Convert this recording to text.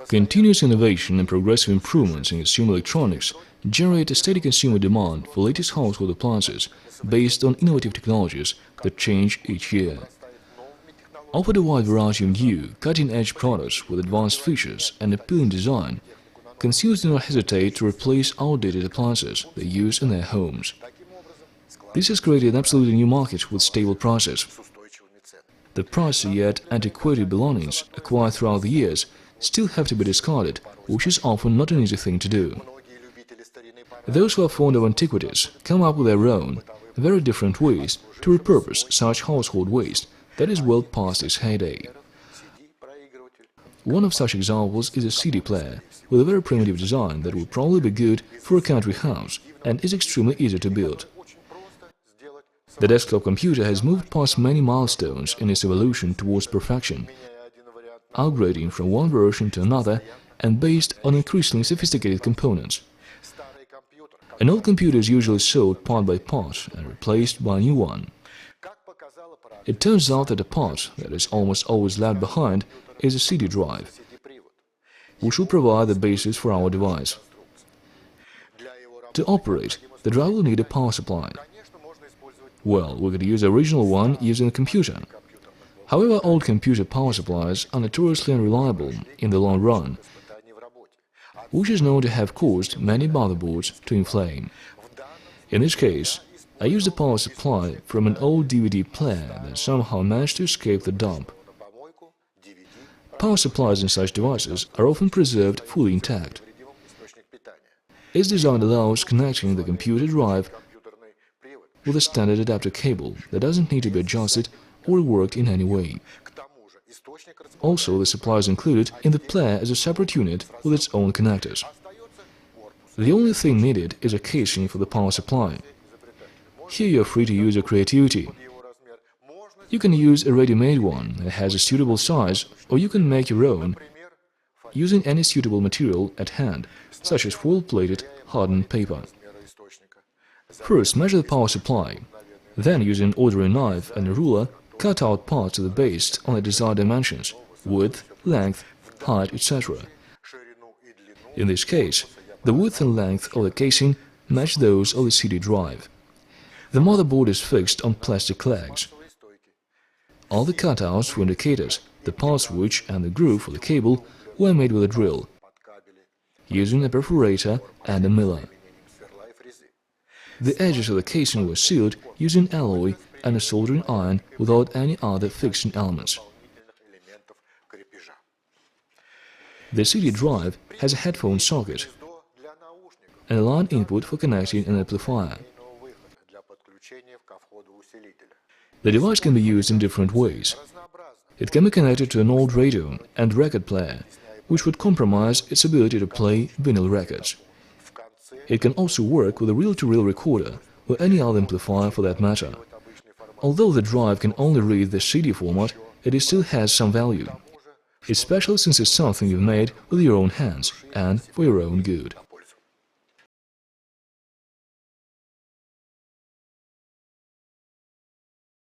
Continuous innovation and progressive improvements in consumer electronics generate a steady consumer demand for latest household appliances based on innovative technologies that change each year. Offered a wide variety of new, cutting-edge products with advanced features and appealing design, consumers do not hesitate to replace outdated appliances they use in their homes. This has created an absolutely new market with stable prices. The pricey yet antiquated belongings acquired throughout the years still have to be discarded, which is often not an easy thing to do. Those who are fond of antiquities come up with their own, very different ways to repurpose such household waste that is well past its heyday. One of such examples is a CD player with a very primitive design that would probably be good for a country house and is extremely easy to build. The desktop computer has moved past many milestones in its evolution towards perfection, upgrading from one version to another and based on increasingly sophisticated components. An old computer is usually sold part by part and replaced by a new one. It turns out that a part that is almost always left behind is a CD drive, which will provide the basis for our device. To operate, the drive will need a power supply. Well, we could use the original one using a computer. However, old computer power supplies are notoriously unreliable in the long run, which is known to have caused many motherboards to inflame. In this case, I used a power supply from an old DVD player that somehow managed to escape the dump. Power supplies in such devices are often preserved fully intact. Its design allows connecting the computer drive with a standard adapter cable that doesn't need to be adjusted or reworked in any way. Also, the supply is included in the player as a separate unit with its own connectors. The only thing needed is a casing for the power supply. Here you are free to use your creativity. You can use a ready-made one that has a suitable size, or you can make your own using any suitable material at hand, such as foil-plated hardened paper. First, measure the power supply. Then, using an ordinary knife and a ruler, cut out parts of the base on the desired dimensions, width, length, height, etc. In this case, the width and length of the casing match those of the CD drive. The motherboard is fixed on plastic legs. All the cutouts for indicators, the power switch and the groove for the cable were made with a drill, using a perforator and a miller. The edges of the casing were sealed using alloy and a soldering iron without any other fixing elements. The CD drive has a headphone socket and a line input for connecting an amplifier. The device can be used in different ways. It can be connected to an old radio and record player, which would compromise its ability to play vinyl records. It can also work with a reel-to-reel recorder or any other amplifier for that matter. Although the drive can only read the CD format, it still has some value, especially since it's something you've made with your own hands and for your own good.